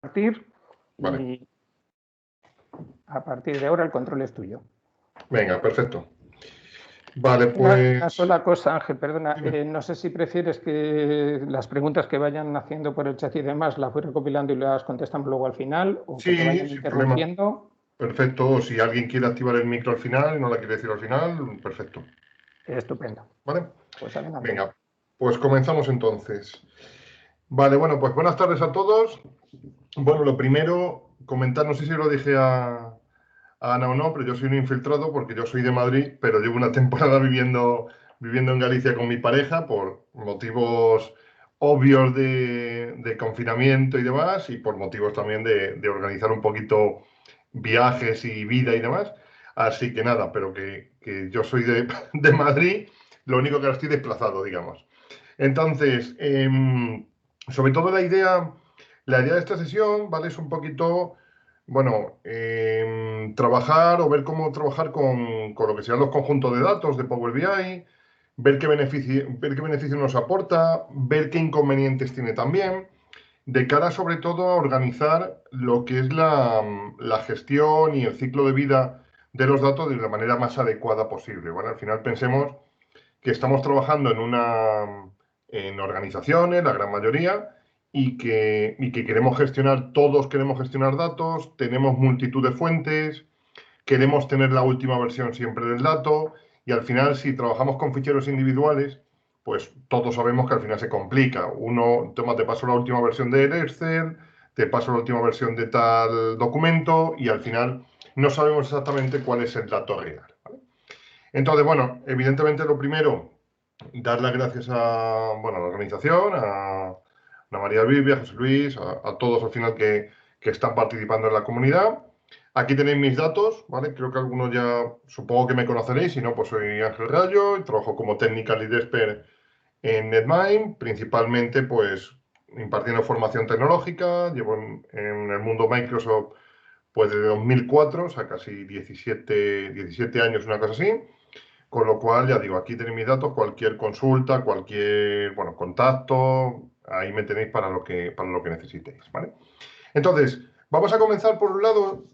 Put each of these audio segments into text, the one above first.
compartir Vale. y a partir de ahora el control es tuyo. Venga, perfecto. Vale, Una pues... sola cosa, Ángel, perdona. Dime. No sé si prefieres que las preguntas que vayan haciendo por el chat y demás las voy recopilando y las contestamos luego al final, o que te Sí, vayan sin problema. interrumpiendo. Perfecto. O si alguien quiere activar el micro al final y no la quiere decir al final, perfecto. Estupendo. ¿Vale? Pues adelante. Venga, pues comenzamos entonces. Vale, bueno, pues buenas tardes a todos. Bueno, lo primero, comentar, no sé si lo dije a Ana o no, pero yo soy un infiltrado porque yo soy de Madrid, pero llevo una temporada viviendo en Galicia con mi pareja por motivos obvios de confinamiento y demás, y por motivos también de organizar un poquito viajes y vida y demás. Así que nada, pero que yo soy de Madrid, lo único que ahora estoy desplazado, digamos. Entonces, sobre todo la idea de esta sesión, ¿vale? Es un poquito, bueno, trabajar o ver cómo trabajar con lo que sean los conjuntos de datos de Power BI, ver qué beneficio nos aporta, ver qué inconvenientes tiene también, de cara sobre todo a organizar lo que es la gestión y el ciclo de vida de los datos de la manera más adecuada posible. Bueno, al final pensemos que estamos trabajando en organizaciones, la gran mayoría, y que todos queremos gestionar datos, tenemos multitud de fuentes, queremos tener la última versión siempre del dato, y al final, si trabajamos con ficheros individuales, pues todos sabemos que al final se complica. Te paso la última versión de Excel, te paso la última versión de tal documento, y al final no sabemos exactamente cuál es el dato real, ¿vale? Entonces, bueno, evidentemente lo primero, dar las gracias a la organización, a Ana María Vivi, a José Luis, a todos al final que están participando en la comunidad. Aquí tenéis mis datos, ¿vale? Creo que algunos ya, supongo que me conoceréis, si no, pues soy Ángel Rayo y trabajo como Technical Lead Expert en Netmind, principalmente pues impartiendo formación tecnológica, llevo en el mundo Microsoft pues desde 2004, o sea, casi 17 años, una cosa así. Con lo cual, ya digo, aquí tenéis mis datos, cualquier consulta, cualquier, contacto, ahí me tenéis para lo que necesitéis, ¿vale? Entonces, vamos a comenzar por un lado,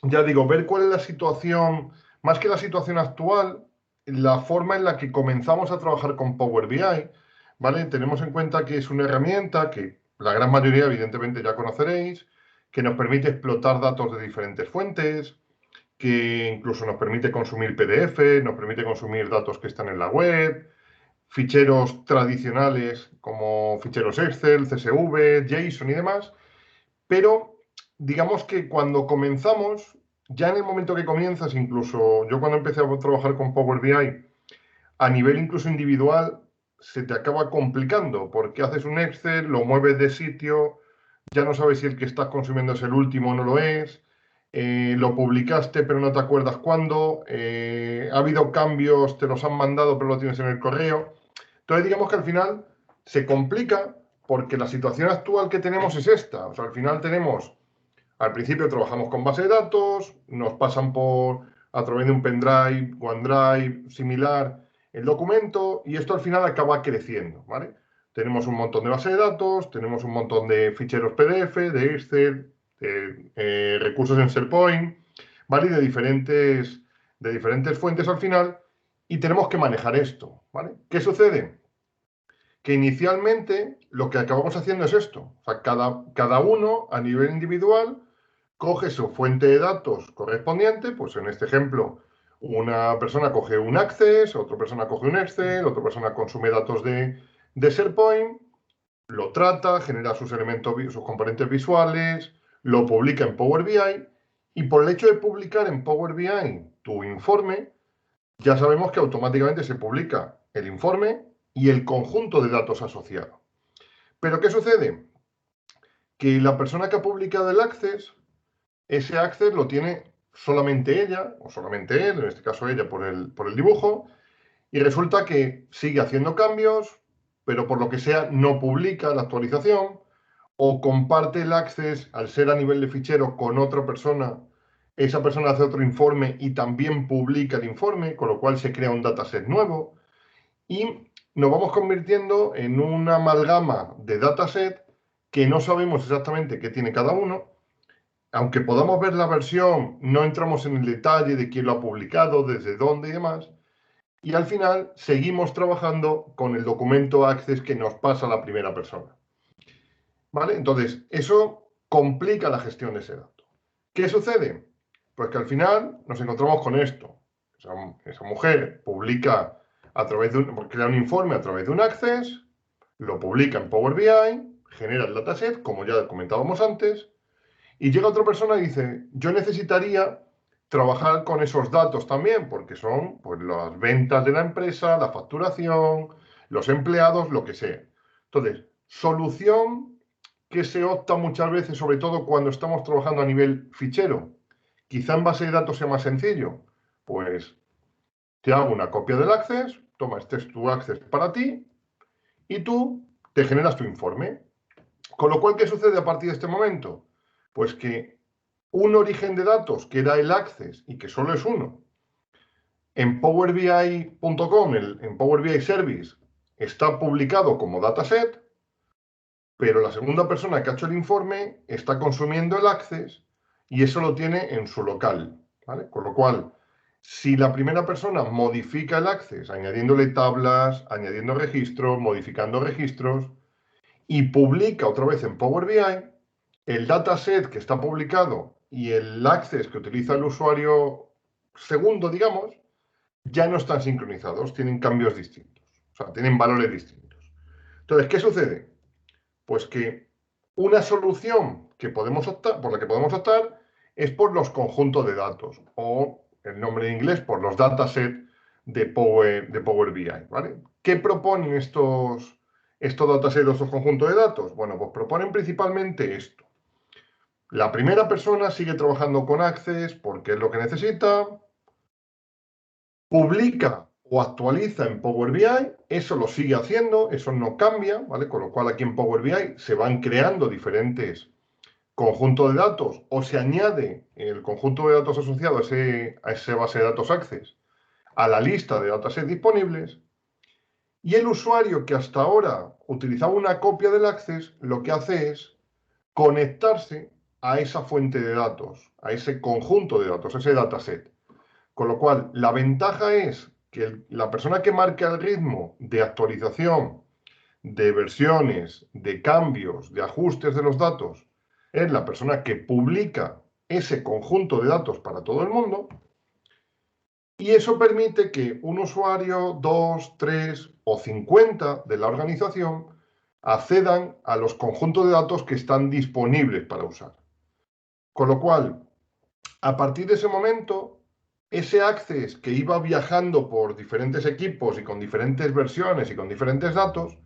ya digo, ver cuál es la situación, más que la situación actual, la forma en la que comenzamos a trabajar con Power BI, ¿vale? Tenemos en cuenta que es una herramienta que la gran mayoría, evidentemente, ya conoceréis, que nos permite explotar datos de diferentes fuentes, que incluso nos permite consumir PDF, nos permite consumir datos que están en la web, ficheros tradicionales como ficheros Excel, CSV, JSON y demás, pero digamos que cuando comenzamos, ya en el momento que comienzas, incluso yo cuando empecé a trabajar con Power BI, a nivel incluso individual, se te acaba complicando, porque haces un Excel, lo mueves de sitio, ya no sabes si el que estás consumiendo es el último o no lo es, lo publicaste pero no te acuerdas cuándo, ha habido cambios, te los han mandado pero lo tienes en el correo. Entonces digamos que al final se complica porque la situación actual que tenemos es esta. O sea, al final al principio trabajamos con base de datos, nos pasan a través de un pendrive, OneDrive, similar, el documento, y esto al final acaba creciendo, ¿vale? Tenemos un montón de base de datos, tenemos un montón de ficheros PDF, de Excel, de recursos en SharePoint, ¿vale? Y de diferentes fuentes al final, y tenemos que manejar esto, ¿vale? ¿Qué sucede? Que inicialmente lo que acabamos haciendo es esto. O sea, cada uno a nivel individual coge su fuente de datos correspondiente, pues en este ejemplo, una persona coge un Access, otra persona coge un Excel, otra persona consume datos de SharePoint, lo trata, genera sus sus componentes visuales, lo publica en Power BI, y por el hecho de publicar en Power BI tu informe, ya sabemos que automáticamente se publica el informe y el conjunto de datos asociado. ¿Pero qué sucede? Que la persona que ha publicado el Access, ese Access lo tiene solamente ella, o solamente él, en este caso ella por el dibujo, y resulta que sigue haciendo cambios, pero por lo que sea no publica la actualización, o comparte el Access al ser a nivel de fichero con otra persona, esa persona hace otro informe y también publica el informe, con lo cual se crea un dataset nuevo, y nos vamos convirtiendo en una amalgama de dataset que no sabemos exactamente qué tiene cada uno. Aunque podamos ver la versión, no entramos en el detalle de quién lo ha publicado, desde dónde y demás. Y al final seguimos trabajando con el documento Access que nos pasa la primera persona. ¿Vale? Entonces, eso complica la gestión de ese dato. ¿Qué sucede? Pues que al final nos encontramos con esto. Esa mujer publica a través de crea un informe a través de un Access, lo publica en Power BI, genera el dataset, como ya comentábamos antes, y llega otra persona y dice, yo necesitaría trabajar con esos datos también, porque son pues, las ventas de la empresa, la facturación, los empleados, lo que sea. Entonces, solución que se opta muchas veces, sobre todo cuando estamos trabajando a nivel fichero. Quizá en base de datos sea más sencillo. Pues te hago una copia del Access, toma, este es tu Access para ti, y tú te generas tu informe. Con lo cual, ¿qué sucede a partir de este momento? Pues que un origen de datos que era el Access y que solo es uno, en powerbi.com, en Power BI Service, está publicado como dataset, pero la segunda persona que ha hecho el informe está consumiendo el Access y eso lo tiene en su local, ¿vale? Con lo cual, si la primera persona modifica el Access, añadiéndole tablas, añadiendo registros, modificando registros, y publica otra vez en Power BI, el dataset que está publicado y el access que utiliza el usuario segundo, digamos, ya no están sincronizados, tienen cambios distintos, o sea, tienen valores distintos. Entonces, ¿qué sucede? Pues que una solución que podemos optar, por la que podemos optar es por los conjuntos de datos, o el nombre en inglés, por los datasets de Power BI, ¿vale? ¿Qué proponen estos datasets, estos conjuntos de datos? Bueno, pues proponen principalmente esto. La primera persona sigue trabajando con Access porque es lo que necesita, publica o actualiza en Power BI, eso lo sigue haciendo, eso no cambia, ¿vale? Con lo cual aquí en Power BI se van creando diferentes conjuntos de datos o se añade el conjunto de datos asociado a esa base de datos Access a la lista de datasets disponibles, y el usuario que hasta ahora utilizaba una copia del Access lo que hace es conectarse a esa fuente de datos, a ese conjunto de datos, a ese dataset. Con lo cual, la ventaja es que la persona que marca el ritmo de actualización, de versiones, de cambios, de ajustes de los datos, es la persona que publica ese conjunto de datos para todo el mundo. Y eso permite que un usuario, 2, 3 o 50 de la organización accedan a los conjuntos de datos que están disponibles para usar. Con lo cual, a partir de ese momento, ese Access que iba viajando por diferentes equipos y con diferentes versiones y con diferentes datos,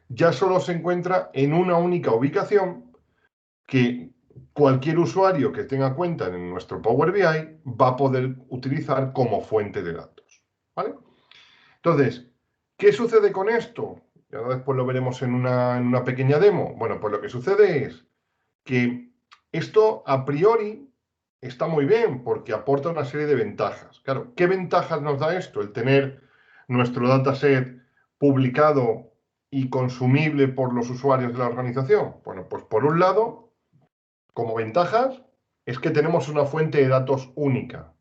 ya solo se encuentra en una única ubicación que cualquier usuario que tenga cuenta en nuestro Power BI va a poder utilizar como fuente de datos, ¿vale? Entonces, ¿qué sucede con esto? Y ahora después lo veremos en una pequeña demo. Bueno, pues lo que sucede es que esto a priori está muy bien porque aporta una serie de ventajas. Claro, ¿qué ventajas nos da esto? El tener nuestro dataset publicado y consumible por los usuarios de la organización. Bueno, pues por un lado, como ventajas, es que tenemos una fuente de datos única,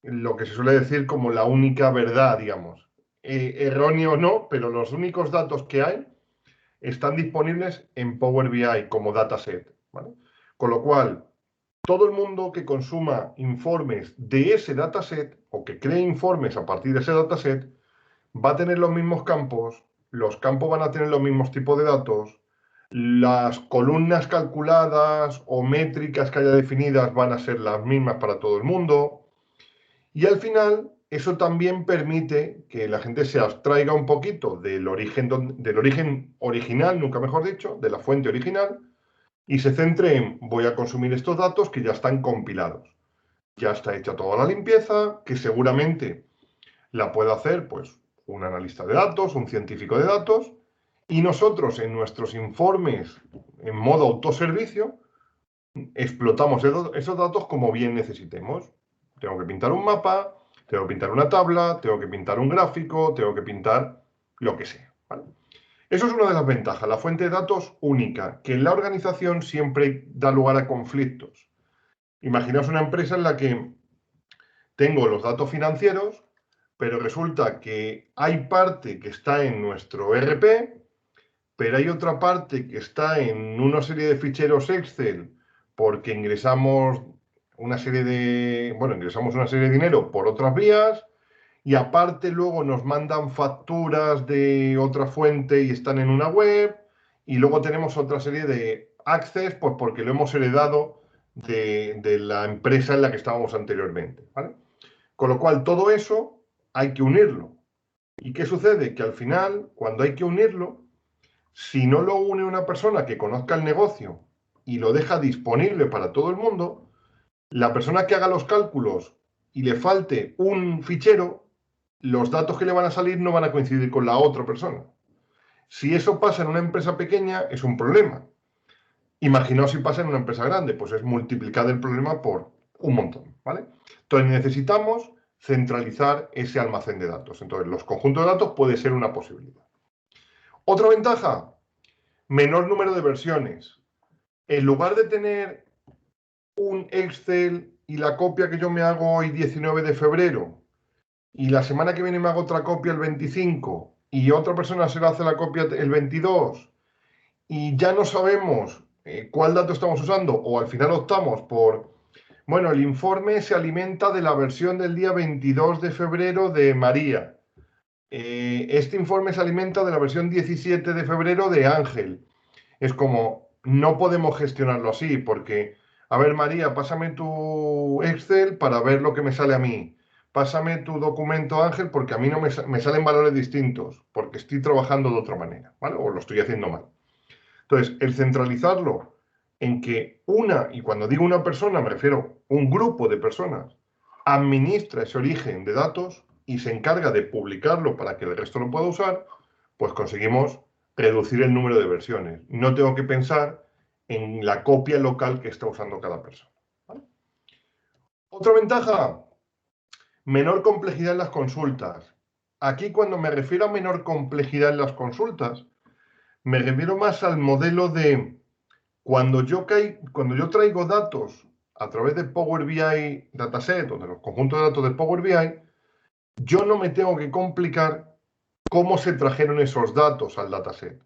lo que se suele decir como la única verdad, digamos. Erróneo o no, pero los únicos datos que hay están disponibles en Power BI como dataset, ¿vale? Con lo cual, todo el mundo que consuma informes de ese dataset o que cree informes a partir de ese dataset va a tener los mismos campos, los campos van a tener los mismos tipos de datos, las columnas calculadas o métricas que haya definidas van a ser las mismas para todo el mundo, y al final eso también permite que la gente se abstraiga un poquito del origen original, nunca mejor dicho, de la fuente original, y se centre en voy a consumir estos datos que ya están compilados. Ya está hecha toda la limpieza, que seguramente la puede hacer pues un analista de datos, un científico de datos, y nosotros en nuestros informes en modo autoservicio explotamos esos datos como bien necesitemos. Tengo que pintar un mapa, tengo que pintar una tabla, tengo que pintar un gráfico, tengo que pintar lo que sea, ¿vale? Eso es una de las ventajas, la fuente de datos única, que en la organización siempre da lugar a conflictos. Imaginaos una empresa en la que tengo los datos financieros, pero resulta que hay parte que está en nuestro ERP, pero hay otra parte que está en una serie de ficheros Excel porque ingresamos una serie de dinero por otras vías y aparte luego nos mandan facturas de otra fuente y están en una web y luego tenemos otra serie de access pues porque lo hemos heredado de la empresa en la que estábamos anteriormente, ¿vale? Con lo cual todo eso hay que unirlo. ¿Y qué sucede? Que al final, cuando hay que unirlo, si no lo une una persona que conozca el negocio y lo deja disponible para todo el mundo, la persona que haga los cálculos y le falte un fichero, los datos que le van a salir no van a coincidir con la otra persona. Si eso pasa en una empresa pequeña, es un problema. Imaginaos si pasa en una empresa grande, pues es multiplicar el problema por un montón, ¿vale? Entonces necesitamos centralizar ese almacén de datos. Entonces los conjuntos de datos puede ser una posibilidad. Otra ventaja, menor número de versiones. En lugar de tener un Excel y la copia que yo me hago hoy 19 de febrero y la semana que viene me hago otra copia el 25 y otra persona se le hace la copia el 22 y ya no sabemos cuál dato estamos usando o al final optamos por, bueno, el informe se alimenta de la versión del día 22 de febrero de María. Este informe se alimenta de la versión 17 de febrero de Ángel. Es como, no podemos gestionarlo así, porque, a ver, María, pásame tu Excel para ver lo que me sale a mí. Pásame tu documento, Ángel, porque a mí no me salen valores distintos, porque estoy trabajando de otra manera, ¿vale? O lo estoy haciendo mal. Entonces, el centralizarlo en que una, y cuando digo una persona me refiero a un grupo de personas, administra ese origen de datos y se encarga de publicarlo para que el resto lo pueda usar, pues conseguimos reducir el número de versiones. No tengo que pensar en la copia local que está usando cada persona, ¿vale? Otra ventaja, menor complejidad en las consultas. Aquí cuando me refiero a menor complejidad en las consultas, me refiero más al modelo de cuando yo traigo datos a través de Power BI Dataset o de los conjuntos de datos de Power BI, yo no me tengo que complicar cómo se trajeron esos datos al dataset.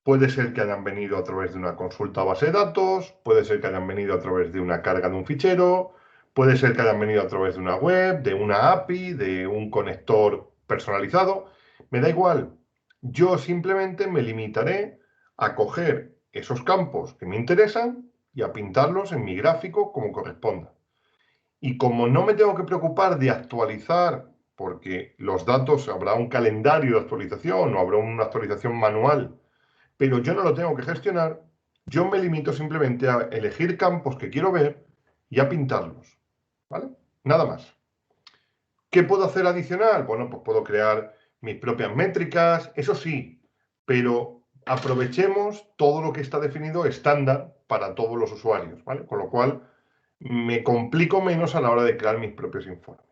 Puede ser que hayan venido a través de una consulta a base de datos, puede ser que hayan venido a través de una carga de un fichero, puede ser que hayan venido a través de una web, de una API, de un conector personalizado. Me da igual. Yo simplemente me limitaré a coger esos campos que me interesan y a pintarlos en mi gráfico como corresponda. Y como no me tengo que preocupar de actualizar, porque los datos habrá un calendario de actualización o habrá una actualización manual, pero yo no lo tengo que gestionar, yo me limito simplemente a elegir campos que quiero ver y a pintarlos, ¿vale? Nada más. ¿Qué puedo hacer adicional? Bueno, pues puedo crear mis propias métricas, eso sí, pero aprovechemos todo lo que está definido estándar para todos los usuarios, ¿vale? Con lo cual me complico menos a la hora de crear mis propios informes.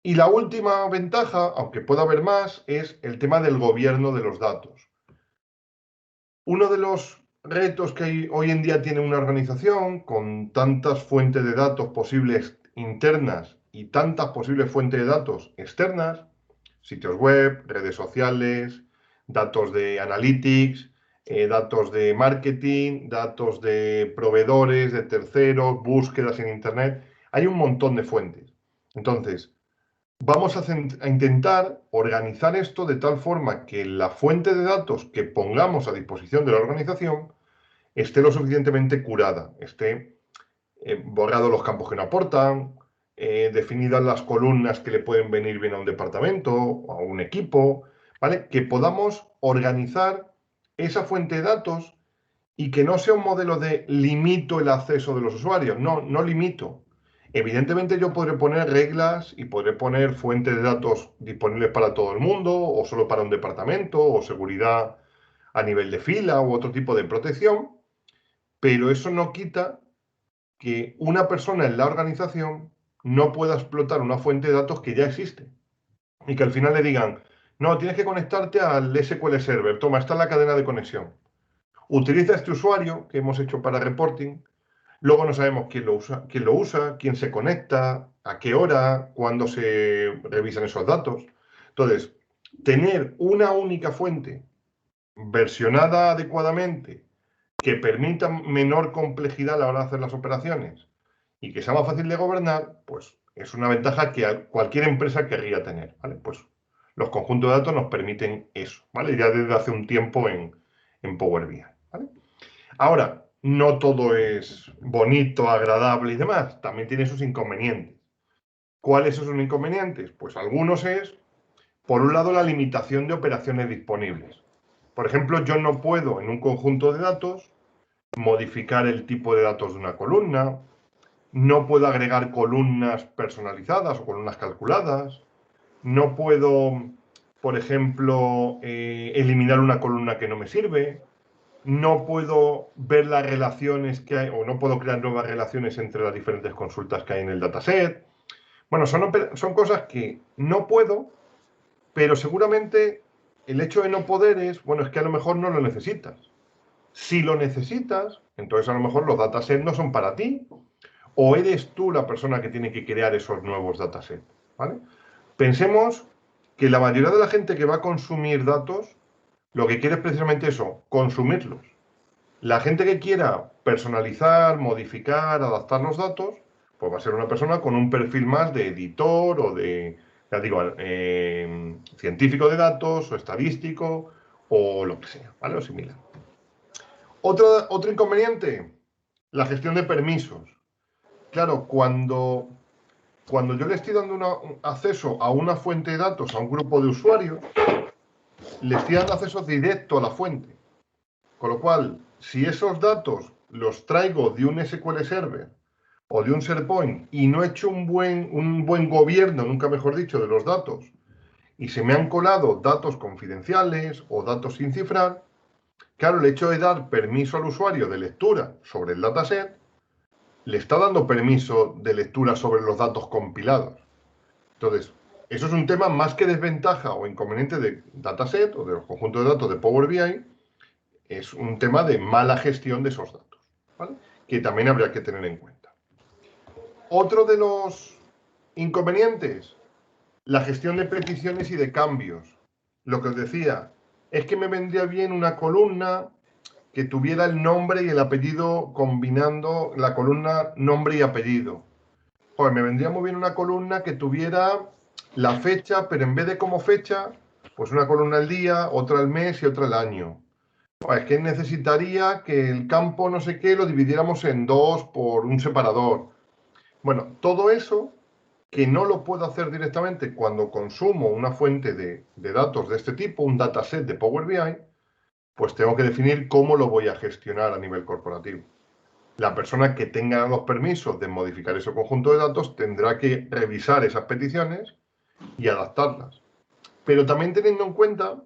Y la última ventaja, aunque pueda haber más, es el tema del gobierno de los datos. Uno de los retos que hoy en día tiene una organización con tantas fuentes de datos posibles internas y tantas posibles fuentes de datos externas, sitios web, redes sociales, datos de analytics, datos de marketing, datos de proveedores, de terceros, búsquedas en Internet. Hay un montón de fuentes. Entonces, vamos a intentar organizar esto de tal forma que la fuente de datos que pongamos a disposición de la organización esté lo suficientemente curada, esté borrado los campos que no aportan, definidas las columnas que le pueden venir bien a un departamento o a un equipo, ¿vale? Que podamos organizar esa fuente de datos y que no sea un modelo de limito el acceso de los usuarios. No, no limito. Evidentemente yo podré poner reglas y podré poner fuentes de datos disponibles para todo el mundo o solo para un departamento o seguridad a nivel de fila u otro tipo de protección, pero eso no quita que una persona en la organización no pueda explotar una fuente de datos que ya existe y que al final le digan, No, tienes que conectarte al SQL Server. Toma, está en la cadena de conexión. Utiliza este usuario que hemos hecho para reporting. Luego no sabemos quién lo usa, quién se conecta, a qué hora, cuándo se revisan esos datos. Entonces, tener una única fuente versionada adecuadamente que permita menor complejidad a la hora de hacer las operaciones y que sea más fácil de gobernar, pues es una ventaja que cualquier empresa querría tener, ¿vale? Pues los conjuntos de datos nos permiten eso, ¿vale? Ya desde hace un tiempo en Power BI, ¿vale? Ahora, no todo es bonito, agradable y demás, también tiene sus inconvenientes. ¿Cuáles son sus inconvenientes? Pues algunos es, por un lado, la limitación de operaciones disponibles. Por ejemplo, yo no puedo en un conjunto de datos modificar el tipo de datos de una columna, no puedo agregar columnas personalizadas o columnas calculadas, no puedo, por ejemplo, eliminar una columna que no me sirve, no puedo ver las relaciones que hay, o no puedo crear nuevas relaciones entre las diferentes consultas que hay en el dataset. Bueno, son cosas que no puedo, pero seguramente el hecho de no poder es, bueno, es que a lo mejor no lo necesitas. Si lo necesitas, entonces a lo mejor los datasets no son para ti, o eres tú la persona que tiene que crear esos nuevos datasets, ¿vale? Pensemos que la mayoría de la gente que va a consumir datos, lo que quiere es precisamente eso, consumirlos. La gente que quiera personalizar, modificar, adaptar los datos, pues va a ser una persona con un perfil más de editor o de, ya digo, científico de datos o estadístico o lo que sea, ¿vale? O similar. Otro inconveniente, la gestión de permisos. Claro, cuando yo le estoy dando un acceso a una fuente de datos, a un grupo de usuarios, le estoy dando acceso directo a la fuente. Con lo cual, si esos datos los traigo de un SQL Server o de un SharePoint y no he hecho un buen gobierno, nunca mejor dicho, de los datos, y se me han colado datos confidenciales o datos sin cifrar, claro, el hecho de dar permiso al usuario de lectura sobre el dataset, le está dando permiso de lectura sobre los datos compilados. Entonces, eso es un tema más que desventaja o inconveniente de dataset o de los conjuntos de datos de Power BI, es un tema de mala gestión de esos datos, ¿vale? Que también habría que tener en cuenta. Otro de los inconvenientes, la gestión de peticiones y de cambios. Lo que os decía, es que me vendría bien una columna que tuviera el nombre y el apellido combinando la columna nombre y apellido. Pues me vendría muy bien una columna que tuviera la fecha, pero en vez de como fecha, pues una columna al día, otra al mes y otra al año. Pues es que necesitaría que el campo no sé qué lo dividiéramos en dos por un separador. Bueno, todo eso que no lo puedo hacer directamente cuando consumo una fuente de datos de este tipo, un dataset de Power BI, pues tengo que definir cómo lo voy a gestionar a nivel corporativo. La persona que tenga los permisos de modificar ese conjunto de datos tendrá que revisar esas peticiones y adaptarlas. Pero también teniendo en cuenta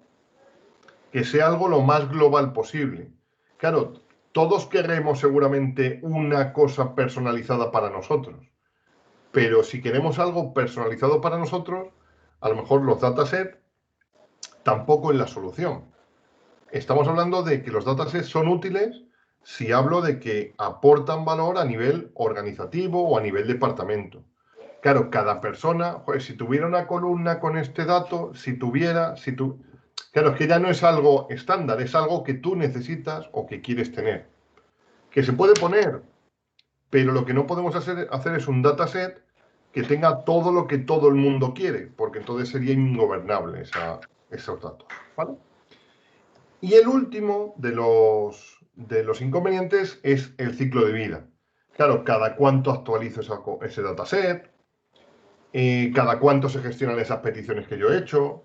que sea algo lo más global posible. Claro, todos queremos seguramente una cosa personalizada para nosotros, pero si queremos algo personalizado para nosotros, a lo mejor los datasets tampoco es la solución. Estamos hablando de que los datasets son útiles si hablo de que aportan valor a nivel organizativo o a nivel departamento. Claro, cada persona, pues, si tuviera una columna con este dato, claro, es que ya no es algo estándar, es algo que tú necesitas o que quieres tener. Que se puede poner, pero lo que no podemos hacer es un dataset que tenga todo lo que todo el mundo quiere, porque entonces sería ingobernable esos datos, ¿vale? Y el último de los inconvenientes es el ciclo de vida. Claro, cada cuánto actualizo ese dataset, cada cuánto se gestionan esas peticiones que yo he hecho,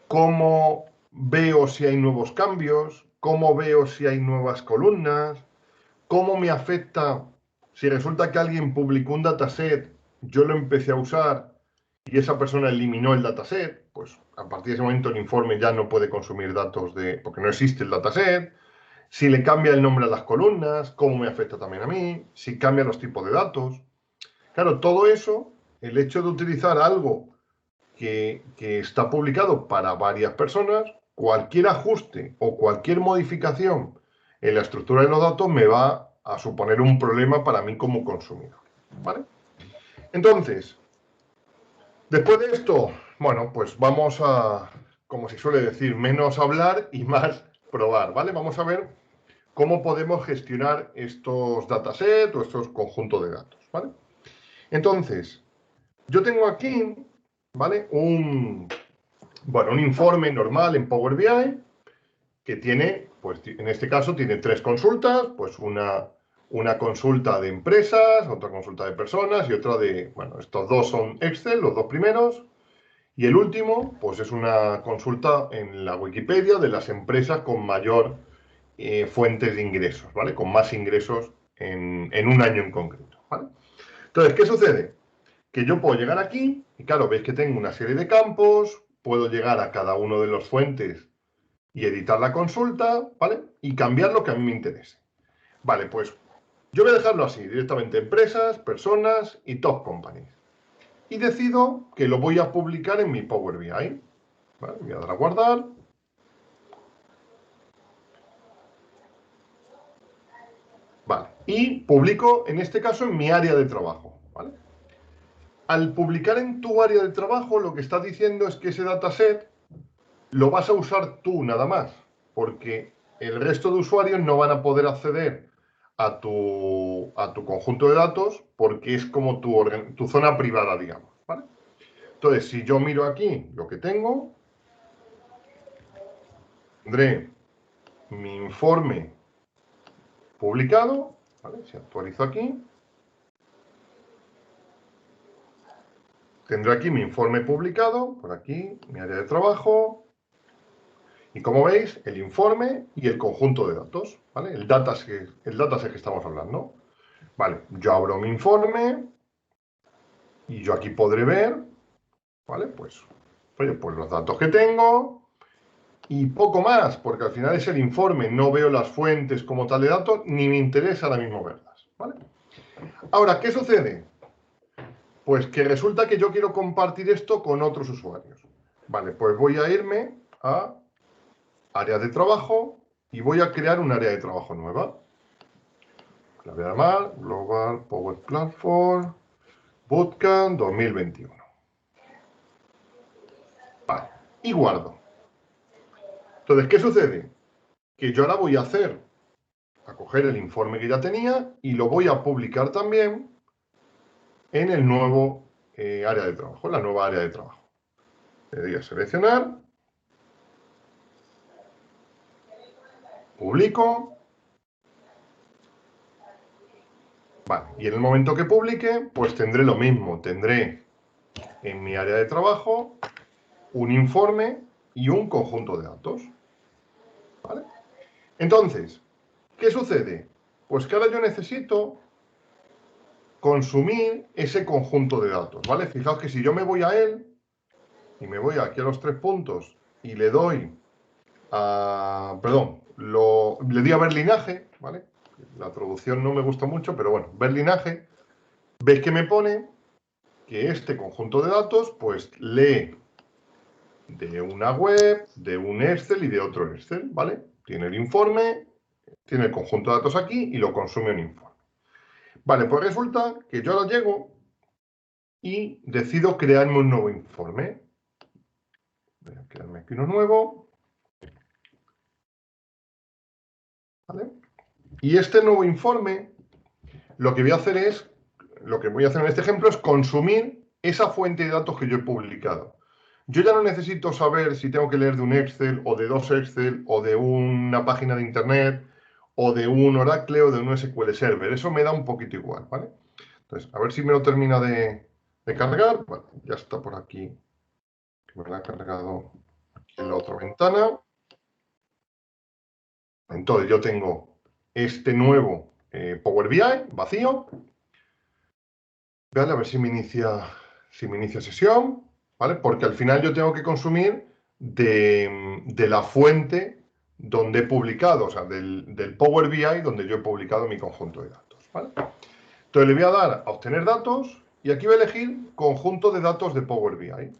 cómo veo si hay nuevos cambios, cómo veo si hay nuevas columnas, cómo me afecta si resulta que alguien publicó un dataset, yo lo empecé a usar y esa persona eliminó el dataset, pues a partir de ese momento el informe ya no puede consumir datos porque no existe el dataset. Si le cambia el nombre a las columnas, cómo me afecta también a mí, si cambia los tipos de datos. Claro, todo eso, el hecho de utilizar algo que está publicado para varias personas, cualquier ajuste o cualquier modificación en la estructura de los datos me va a suponer un problema para mí como consumidor, ¿vale? Entonces, después de esto, bueno, pues vamos a, como se suele decir, menos hablar y más probar, ¿vale? Vamos a ver cómo podemos gestionar estos datasets o estos conjuntos de datos, ¿vale? Entonces, yo tengo aquí, ¿vale? Un informe normal en Power BI que tiene, pues en este caso tiene 3 consultas, pues una consulta de empresas, otra consulta de personas y otra de, bueno, estos dos son Excel, los dos primeros, y el último, pues es una consulta en la Wikipedia de las empresas con mayor fuentes de ingresos, ¿vale? Con más ingresos en un año en concreto, ¿vale? Entonces, ¿qué sucede? Que yo puedo llegar aquí, y claro, veis que tengo una serie de campos, puedo llegar a cada uno de las fuentes y editar la consulta, ¿vale? Y cambiar lo que a mí me interese. Vale, pues yo voy a dejarlo así, directamente empresas, personas y top companies. Y decido que lo voy a publicar en mi Power BI. ¿Vale? Voy a dar a guardar. Vale, y publico, en este caso, en mi área de trabajo, ¿vale? Al publicar en tu área de trabajo, lo que estás diciendo es que ese dataset lo vas a usar tú nada más, porque el resto de usuarios no van a poder acceder a tu conjunto de datos porque es como tu zona privada, digamos, ¿vale? Entonces, si yo miro aquí lo que tengo, tendré mi informe publicado, ¿vale? Si actualizo aquí, tendré aquí mi informe publicado, por aquí, mi área de trabajo, y como veis, el informe y el conjunto de datos, ¿vale? El dataset que estamos hablando. Vale, yo abro mi informe y yo aquí podré ver, ¿vale? Pues, oye, pues los datos que tengo y poco más, porque al final es el informe, no veo las fuentes como tal de datos, ni me interesa ahora mismo verlas, ¿vale? Ahora, ¿qué sucede? Pues que resulta que yo quiero compartir esto con otros usuarios. Vale, pues voy a irme a área de trabajo y voy a crear un área de trabajo nueva. La voy a llamar Global Power Platform Bootcamp 2021. Vale, y guardo. Entonces, ¿qué sucede? Que yo ahora voy a coger el informe que ya tenía y lo voy a publicar también en el nuevo área de trabajo, la nueva área de trabajo. Le doy a seleccionar, publico. Vale, y en el momento que publique, pues tendré lo mismo. Tendré en mi área de trabajo un informe y un conjunto de datos. ¿Vale? Entonces, ¿qué sucede? Pues que ahora yo necesito consumir ese conjunto de datos, ¿vale? Fijaos que si yo me voy a él y me voy aquí a los 3 puntos y le doy a... Perdón, le doy a ver linaje, ¿vale? La traducción no me gusta mucho, pero bueno, ver linaje, veis que me pone que este conjunto de datos, pues lee de una web, de un Excel y de otro Excel, ¿vale? Tiene el informe, tiene el conjunto de datos aquí y lo consume un informe. Vale, pues resulta que yo ahora llego y decido crearme un nuevo informe. Voy a crearme aquí uno nuevo. ¿Vale? Y este nuevo informe, lo que voy a hacer en este ejemplo es consumir esa fuente de datos que yo he publicado. Yo ya no necesito saber si tengo que leer de un Excel o de 2 Excel o de una página de Internet o de un Oracle o de un SQL Server. Eso me da un poquito igual, ¿vale? Entonces, a ver si me lo termina de cargar. Bueno, ya está por aquí. Me lo ha cargado en la otra ventana. Entonces, yo tengo este nuevo Power BI vacío. Vale, a ver si me inicia sesión, ¿vale? Porque al final yo tengo que consumir de la fuente donde he publicado, o sea, del Power BI donde yo he publicado mi conjunto de datos, ¿vale? Entonces le voy a dar a obtener datos y aquí voy a elegir conjunto de datos de Power BI,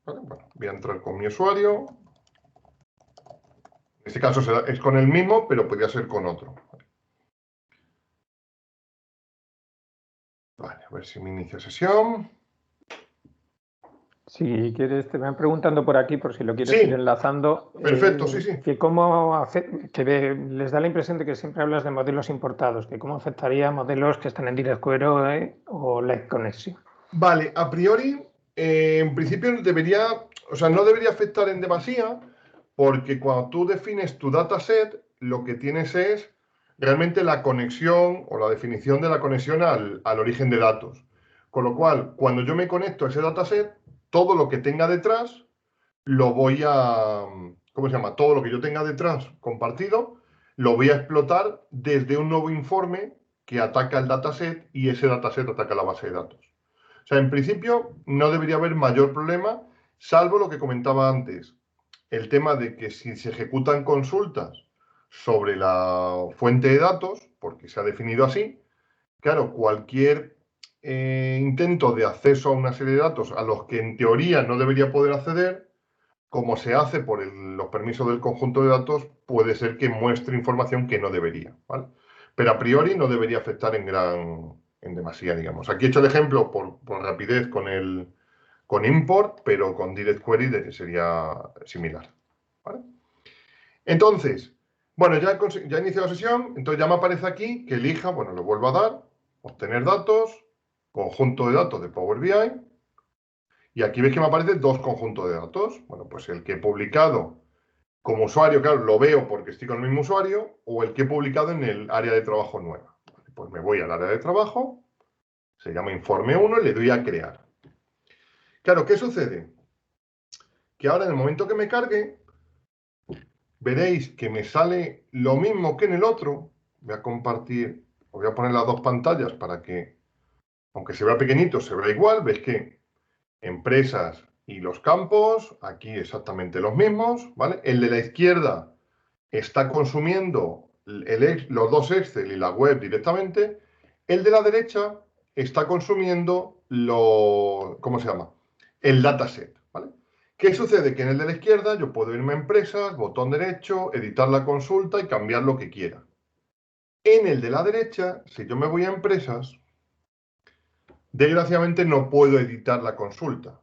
¿Vale? Bueno, voy a entrar con mi usuario. En este caso es con el mismo, pero podría ser con otro. Vale, a ver si me inicia sesión. Si quieres, te van preguntando por aquí, por si lo quieres Sí, ir enlazando. perfecto, sí, sí. Que les da la impresión de que siempre hablas de modelos importados, que cómo afectaría a modelos que están en DirectQuery o Live Connection. Vale, a priori, en principio no debería afectar en demasía, porque cuando tú defines tu dataset, lo que tienes es realmente la conexión o la definición de la conexión al origen de datos. Con lo cual, cuando yo me conecto a ese dataset, todo lo que tenga detrás lo voy a, ¿cómo se llama? Todo lo que yo tenga detrás compartido, lo voy a explotar desde un nuevo informe que ataca el dataset y ese dataset ataca la base de datos. O sea, en principio no debería haber mayor problema, salvo lo que comentaba antes, el tema de que si se ejecutan consultas sobre la fuente de datos, porque se ha definido así, claro, cualquier intento de acceso a una serie de datos a los que en teoría no debería poder acceder, como se hace por los permisos del conjunto de datos, puede ser que muestre información que no debería, ¿vale? Pero a priori no debería afectar en demasía, digamos. Aquí he hecho el ejemplo por rapidez con import, pero con direct query sería similar, ¿vale? Entonces, bueno, ya he iniciado la sesión, entonces ya me aparece aquí que elija, bueno, lo vuelvo a dar, obtener datos, conjunto de datos de Power BI, y aquí veis que me aparecen dos conjuntos de datos. Bueno, pues el que he publicado como usuario, claro, lo veo porque estoy con el mismo usuario, o el que he publicado en el área de trabajo nueva. Pues me voy al área de trabajo, se llama informe 1 y le doy a crear. Claro, ¿qué sucede? Que ahora en el momento que me cargue, veréis que me sale lo mismo que en el otro. Voy a compartir, voy a poner las dos pantallas para que, aunque se vea pequeñito, se vea igual. Veis que empresas y los campos, aquí exactamente los mismos, ¿vale? El de la izquierda está consumiendo los dos Excel y la web directamente. El de la derecha está consumiendo ¿cómo se llama? El dataset, ¿vale? ¿Qué sucede? Que en el de la izquierda yo puedo irme a empresas, botón derecho, editar la consulta y cambiar lo que quiera. En el de la derecha, si yo me voy a empresas, desgraciadamente no puedo editar la consulta,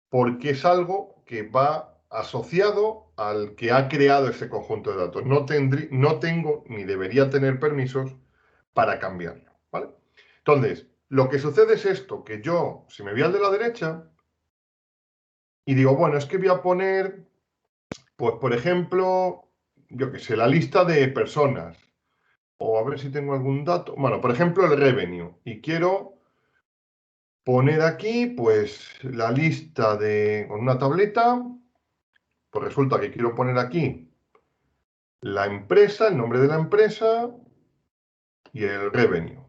porque es algo que va asociado al que ha creado ese conjunto de datos. No tengo ni debería tener permisos para cambiarlo, ¿vale? Entonces, lo que sucede es esto, que yo, si me voy al de la derecha y digo, bueno, es que voy a poner, pues, por ejemplo, yo qué sé, la lista de personas, o a ver si tengo algún dato, bueno, por ejemplo, el revenue, y quiero poner aquí, pues, la lista con una tableta. Pues resulta que quiero poner aquí la empresa, el nombre de la empresa y el revenue.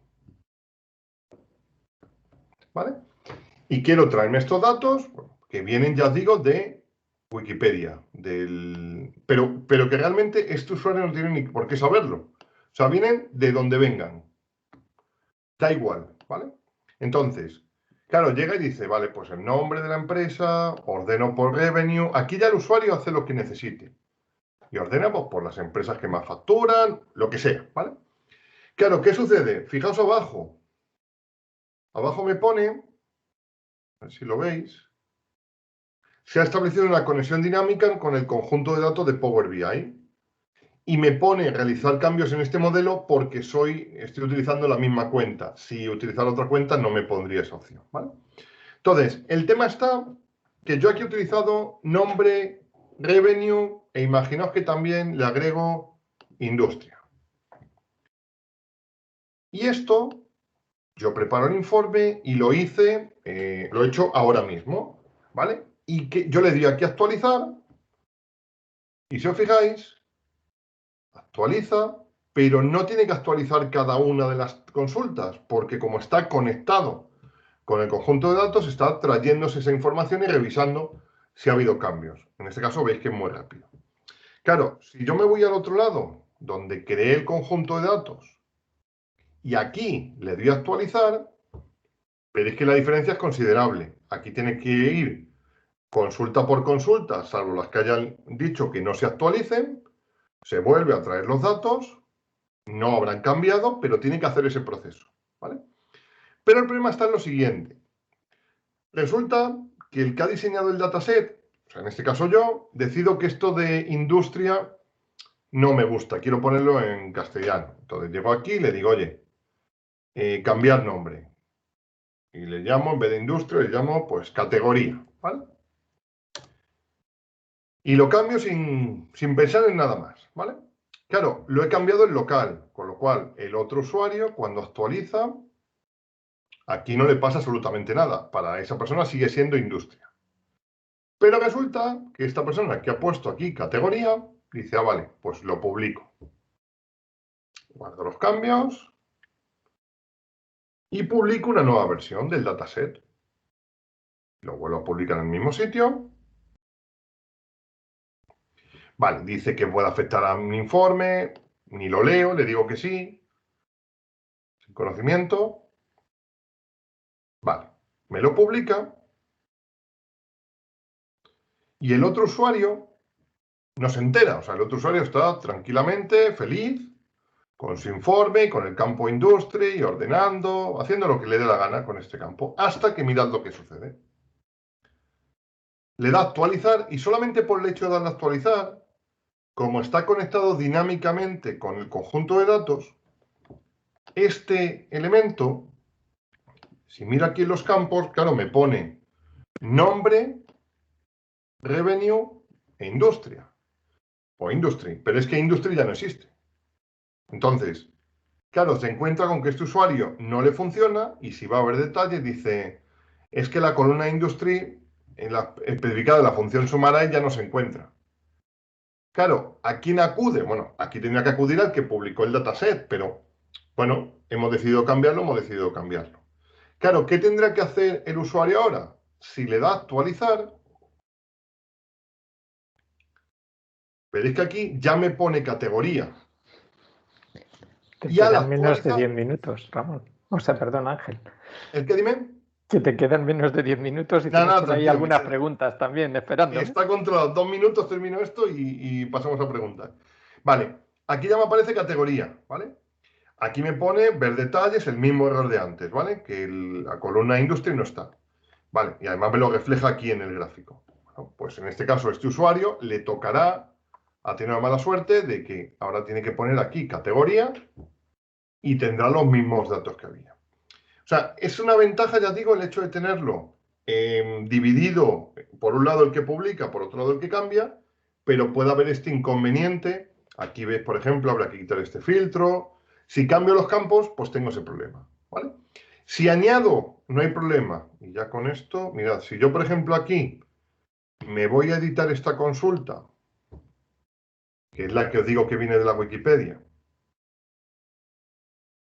¿Vale? Y quiero traerme estos datos que vienen, ya os digo, de Wikipedia. Pero que realmente este usuario no tiene ni por qué saberlo. O sea, vienen de donde vengan. Da igual, ¿vale? Entonces, claro, llega y dice, vale, pues el nombre de la empresa, ordeno por revenue. Aquí ya el usuario hace lo que necesite. Y ordenamos por las empresas que más facturan, lo que sea, ¿vale? Claro, ¿qué sucede? Fijaos abajo. Abajo me pone, a ver si lo veis, se ha establecido una conexión dinámica con el conjunto de datos de Power BI. Y me pone realizar cambios en este modelo porque estoy utilizando la misma cuenta. Si utilizara otra cuenta no me pondría esa opción, ¿vale? Entonces, el tema está que yo aquí he utilizado nombre, revenue, e imaginaos que también le agrego industria. Y esto, yo preparo el informe y lo he hecho ahora mismo, ¿vale? Y que yo le doy aquí a actualizar, y si os fijáis, actualiza, pero no tiene que actualizar cada una de las consultas, porque como está conectado con el conjunto de datos, está trayéndose esa información y revisando si ha habido cambios. En este caso veis que es muy rápido. Claro, si yo me voy al otro lado, donde creé el conjunto de datos, y aquí le doy a actualizar, veréis que la diferencia es considerable. Aquí tiene que ir consulta por consulta, salvo las que hayan dicho que no se actualicen, se vuelve a traer los datos, no habrán cambiado, pero tiene que hacer ese proceso, ¿vale? Pero el problema está en lo siguiente. Resulta que el que ha diseñado el dataset, o sea, en este caso yo, decido que esto de industria no me gusta, quiero ponerlo en castellano. Entonces llego aquí y le digo, oye, cambiar nombre. Y le llamo, en vez de industria, le llamo pues categoría, ¿vale? Y lo cambio sin pensar en nada más, ¿vale? Claro, lo he cambiado en local, con lo cual el otro usuario, cuando actualiza, aquí no le pasa absolutamente nada. Para esa persona sigue siendo industria. Pero resulta que esta persona que ha puesto aquí categoría, dice, ah, vale, pues lo publico. Guardo los cambios y publico una nueva versión del dataset. Lo vuelvo a publicar en el mismo sitio. Vale, dice que puede afectar a mi informe, ni lo leo, le digo que sí, sin conocimiento. Vale, me lo publica y el otro usuario no se entera. O sea, el otro usuario está tranquilamente, feliz, con su informe, con el campo industria y ordenando, haciendo lo que le dé la gana con este campo, hasta que mirad lo que sucede. Le da a actualizar y solamente por el hecho de darle a actualizar, como está conectado dinámicamente con el conjunto de datos, este elemento, si mira aquí en los campos, claro, me pone nombre, revenue e industria. O industry, pero es que industry ya no existe. Entonces, claro, se encuentra con que este usuario no le funciona y si va a ver detalles dice, es que la columna industry en la especificada de la función summarize ya no se encuentra. Claro, ¿a quién acude? Bueno, aquí tendría que acudir al que publicó el dataset, pero bueno, hemos decidido cambiarlo. Claro, ¿qué tendrá que hacer el usuario ahora? Si le da a actualizar, veréis que aquí ya me pone categoría. Te Y al quedan menos de actualizar, 10 minutos, Ramón. O sea, perdón, Ángel. ¿el qué dime? Que te quedan menos de 10 minutos y Nada, tienes nada, por ahí tranquilo, algunas preguntas también esperando, ¿eh? está controlado. 2 minutos termino esto y pasamos a preguntas. Vale, aquí ya me aparece categoría, ¿vale? Aquí me pone ver detalles, el mismo error de antes, ¿vale? Que la columna industria no está. Vale, y además me lo refleja aquí en el gráfico. Bueno, pues en este caso, este usuario le tocará, a tener una mala suerte de que ahora tiene que poner aquí categoría y tendrá los mismos datos que había. O sea, es una ventaja, ya digo, el hecho de tenerlo dividido, por un lado el que publica, por otro lado el que cambia, pero puede haber este inconveniente. Aquí ves, por ejemplo, habrá que quitar este filtro. Si cambio los campos, pues tengo ese problema, ¿vale? Si añado, no hay problema. Y ya con esto, mirad, si yo, por ejemplo, aquí me voy a editar esta consulta, que es la que os digo que viene de la Wikipedia,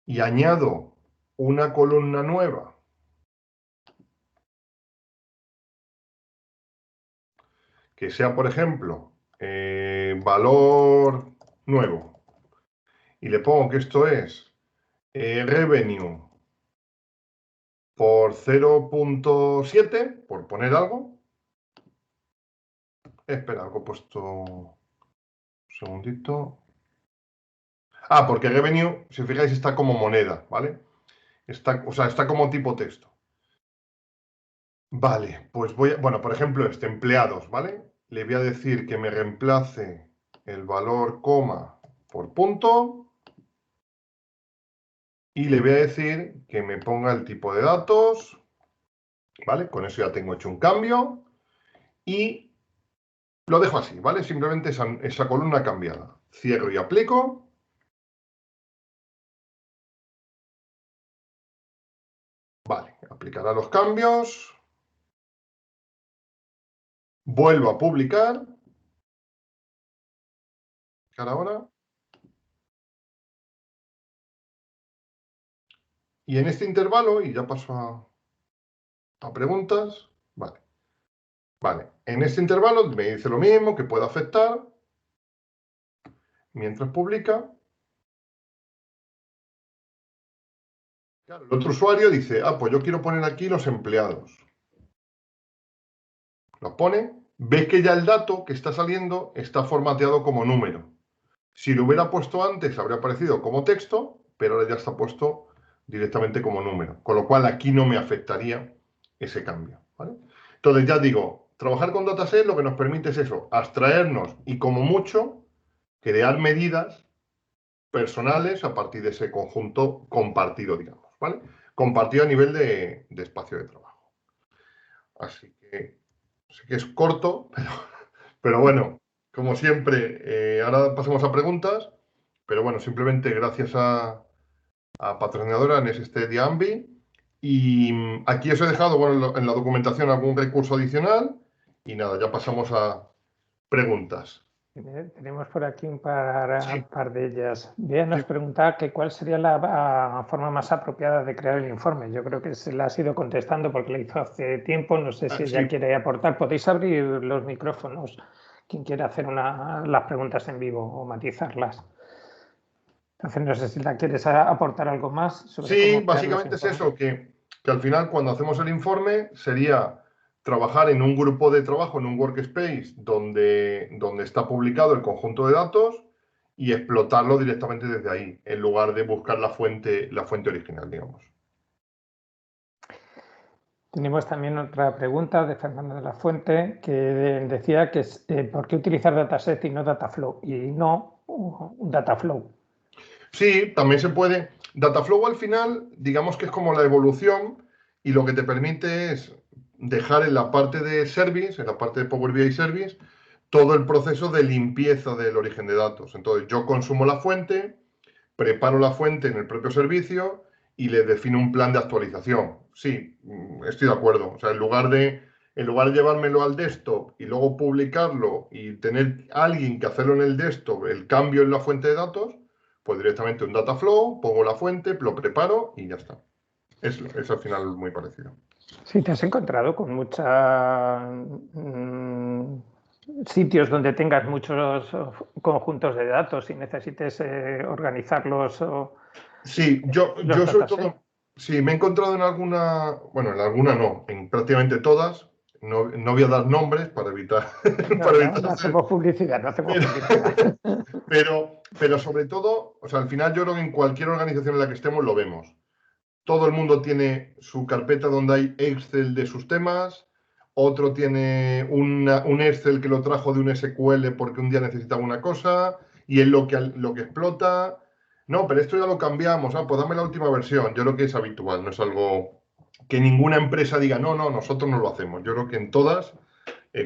y añado una columna nueva, que sea, por ejemplo, valor nuevo, y le pongo que esto es revenue por 0.7, por poner algo. Espera, algo he puesto un segundito. Ah, porque revenue, si os fijáis, está como moneda, ¿vale? O sea, está como tipo texto. Vale, pues bueno, por ejemplo, empleados, ¿vale? Le voy a decir que me reemplace el valor coma por punto y le voy a decir que me ponga el tipo de datos, ¿vale? Con eso ya tengo hecho un cambio y lo dejo así, ¿vale? Simplemente esa columna cambiada. Cierro y aplico. Vale, aplicará los cambios. Vuelvo a publicar. Ahora. Y en este intervalo, y ya paso a preguntas, vale. Vale, en este intervalo me dice lo mismo, que puede afectar, mientras publica. Claro, el otro usuario dice, ah, pues yo quiero poner aquí los empleados. Los pone, ves que ya el dato que está saliendo está formateado como número. Si lo hubiera puesto antes, habría aparecido como texto, pero ahora ya está puesto directamente como número. Con lo cual aquí no me afectaría ese cambio, ¿vale? Entonces ya digo, trabajar con dataset lo que nos permite es eso, abstraernos y como mucho crear medidas personales a partir de ese conjunto compartido, digamos, ¿vale? Compartido a nivel de espacio de trabajo. Así que sé que es corto, pero bueno, como siempre, ahora pasamos a preguntas, pero bueno, simplemente gracias a patrocinadora Next Ambi. Y aquí os he dejado, bueno, en la documentación algún recurso adicional y nada, ya pasamos a preguntas. Tenemos por aquí un Sí, par de ellas. Bien, sí. nos preguntaba que cuál sería la forma más apropiada de crear el informe. Yo creo que se la has ido contestando porque la hizo hace tiempo. No sé si ella Sí, quiere aportar. Podéis abrir los micrófonos. Quien quiera hacer las preguntas en vivo o matizarlas. Entonces, no sé si la quieres aportar algo más sobre sí, cómo crear los básicamente es informes. eso, que al final cuando hacemos el informe sería trabajar en un grupo de trabajo, en un workspace donde está publicado el conjunto de datos y explotarlo directamente desde ahí, en lugar de buscar la fuente original, digamos. Tenemos también otra pregunta de Fernando de la Fuente que decía que ¿por qué utilizar dataset y no dataflow? Y no un dataflow. Sí, también se puede. Dataflow al final, digamos que es como la evolución y lo que te permite es dejar en la parte de Service, en la parte de Power BI Service, todo el proceso de limpieza del origen de datos. Entonces, yo consumo la fuente, preparo la fuente en el propio servicio y le defino un plan de actualización. Sí, estoy de acuerdo. O sea, en lugar de llevármelo al desktop y luego publicarlo y tener alguien que hacerlo en el desktop, el cambio en la fuente de datos, pues directamente un Dataflow, pongo la fuente, lo preparo y ya está. Es al final muy parecido. Sí, te has encontrado con muchos sitios donde tengas muchos conjuntos de datos y necesites organizarlos Sí, yo los sobre datasets. todo, sí, me he encontrado en alguna, bueno, en alguna no, en prácticamente todas. No, no voy a dar nombres para evitar, No, para no, evitar no hacer. hacemos publicidad, no hacemos Pero, publicidad. pero sobre todo, o sea, al final yo creo que en cualquier organización en la que estemos lo vemos. Todo el mundo tiene su carpeta donde hay Excel de sus temas, otro tiene un Excel que lo trajo de un SQL porque un día necesitaba una cosa y es lo que explota. No, pero esto ya lo cambiamos, pues dame la última versión. Yo creo que es habitual, no es algo que ninguna empresa diga, no, no, nosotros no lo hacemos. Yo creo que en todas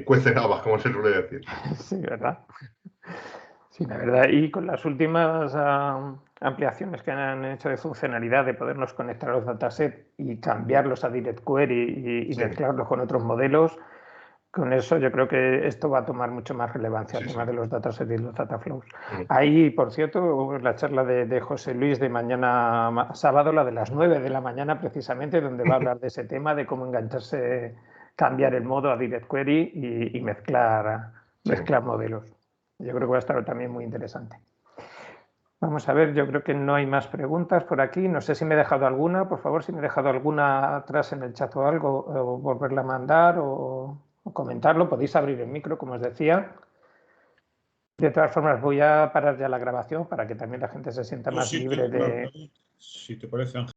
cuecen habas, como se suele decir. Sí, ¿verdad? Sí, la verdad. Y con las últimas ampliaciones que han hecho de funcionalidad de podernos conectar a los datasets y cambiarlos a Direct Query y Sí, mezclarlos con otros modelos, con eso yo creo que esto va a tomar mucho más relevancia, el sí, tema sí. de los datasets y los dataflows. Mm. Ahí, por cierto, la charla de José Luis de mañana sábado, la de las 9 de la mañana precisamente, donde va a hablar de ese tema, de cómo engancharse, cambiar el modo a Direct Query y mezclar Sí. modelos. Yo creo que va a estar también muy interesante. Vamos a ver, yo creo que no hay más preguntas por aquí. No sé si me he dejado alguna. Por favor, si me he dejado alguna atrás en el chat o algo, o volverla a mandar o comentarlo. Podéis abrir el micro, como os decía. De todas formas, voy a parar ya la grabación para que también la gente se sienta Yo más sí libre tengo una de... pregunta, si te parece, Ángel.